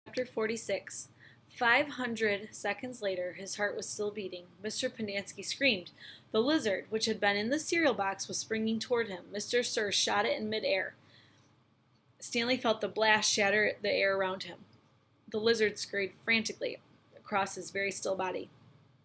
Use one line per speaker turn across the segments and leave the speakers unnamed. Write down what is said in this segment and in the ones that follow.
Chapter 46. 500 seconds later, his heart was still beating. Mr. Pendanski screamed. The lizard, which had been in the cereal box, was springing toward him. Mr. Sir shot it in midair. Stanley felt the blast shatter the air around him. The lizard scurried frantically across his very still body.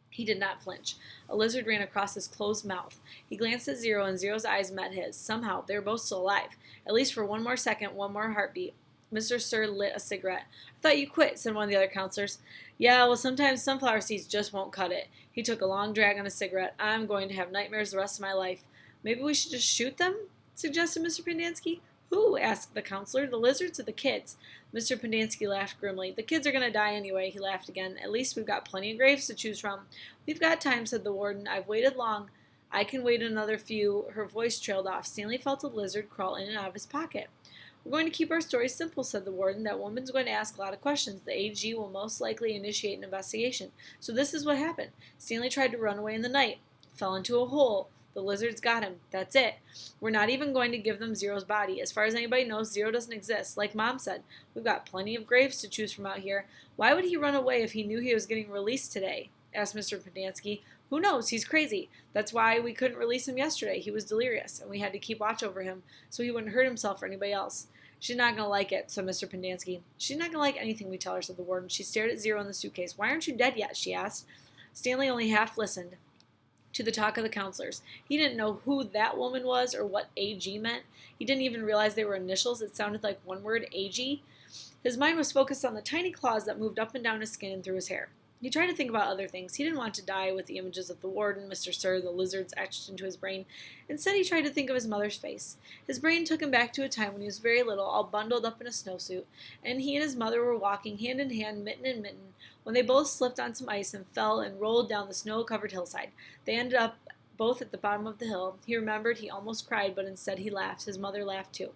He did not flinch. A lizard ran across his closed mouth. He glanced at Zero, and Zero's eyes met his. Somehow, they were both still alive. At least for one more second, one more heartbeat. Mr. Sir lit a cigarette. I thought you quit, said one of the other counselors. Yeah, well, sometimes sunflower seeds just won't cut it. He took a long drag on his cigarette. I'm going to have nightmares the rest of my life. Maybe we should just shoot them, suggested Mr. Pendanski. Who? Asked the counselor. The lizards or the kids? Mr. Pendanski laughed grimly. The kids are going to die anyway, he laughed again. At least we've got plenty of graves to choose from. We've got time, said the warden. I've waited long. I can wait another few. Her voice trailed off. Stanley felt a lizard crawl in and out of his pocket. We're going to keep our story simple, said the warden. That woman's going to ask a lot of questions. The AG will most likely initiate an investigation. So this is what happened. Stanley tried to run away in the night. Fell into a hole. The lizards got him. That's it. We're not even going to give them Zero's body. As far as anybody knows, Zero doesn't exist. Like Mom said, we've got plenty of graves to choose from out here. Why would he run away if he knew he was getting released today? Asked Mr. Pendanski. Who knows? He's crazy. That's why we couldn't release him yesterday. He was delirious, and we had to keep watch over him so he wouldn't hurt himself or anybody else. She's not going to like it, said Mr. Pendanski. She's not going to like anything we tell her, said the warden. She stared at Zero in the suitcase. Why aren't you dead yet? She asked. Stanley only half listened to the talk of the counselors. He didn't know who that woman was or what AG meant. He didn't even realize they were initials. It sounded like one word, AG. His mind was focused on the tiny claws that moved up and down his skin and through his hair. He tried to think about other things. He didn't want to die with the images of the warden, Mr. Sir, the lizards etched into his brain. Instead, he tried to think of his mother's face. His brain took him back to a time when he was very little, all bundled up in a snowsuit, and he and his mother were walking hand in hand, mitten in mitten, when they both slipped on some ice and fell and rolled down the snow-covered hillside. They ended up both at the bottom of the hill. He remembered he almost cried, but instead he laughed. His mother laughed too.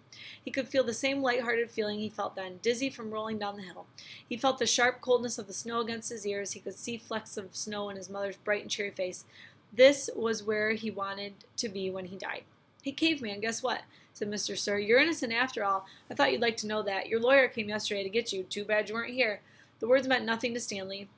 He could feel the same light-hearted feeling he felt then, dizzy from rolling down the hill. He felt the sharp coldness of the snow against his ears. He could see flecks of snow in his mother's bright and cheery face. This was where he wanted to be when he died. Hey, caveman, guess what? Said Mr. Sir. You're innocent after all. I thought you'd like to know that. Your lawyer came yesterday to get you. Too bad you weren't here. The words meant nothing to Stanley,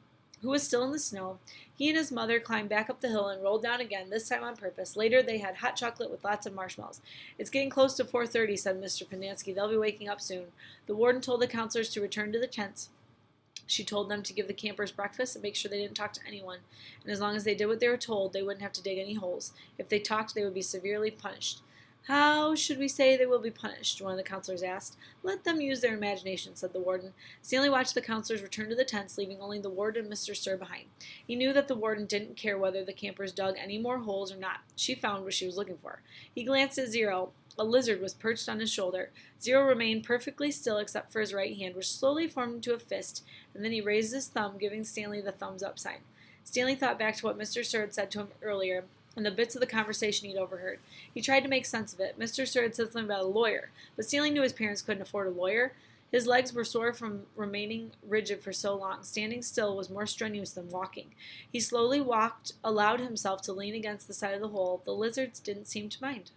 who was still in the snow. He and his mother climbed back up the hill and rolled down again, this time on purpose. Later, they had hot chocolate with lots of marshmallows. It's getting close to 4:30, said Mr. Pendanski. They'll be waking up soon. The warden told the counselors to return to the tents. She told them to give the campers breakfast and make sure they didn't talk to anyone. And as long as they did what they were told, they wouldn't have to dig any holes. If they talked, they would be severely punished. How should we say they will be punished? One of the counselors asked. Let them use their imagination, said the warden. Stanley watched the counselors return to the tents, leaving only the warden and Mr. Sir behind. He knew that the warden didn't care whether the campers dug any more holes or not. She found what she was looking for. He glanced at Zero. A lizard was perched on his shoulder. Zero remained perfectly still except for his right hand, which slowly formed into a fist, and then he raised his thumb, giving Stanley the thumbs-up sign. Stanley thought back to what Mr. Sir had said to him earlier, and the bits of the conversation he'd overheard. He tried to make sense of it. Mr. Sir had said something about a lawyer, but Stanley knew his parents couldn't afford a lawyer. His legs were sore from remaining rigid for so long. Standing still was more strenuous than walking. He slowly walked, allowed himself to lean against the side of the hole. The lizards didn't seem to mind.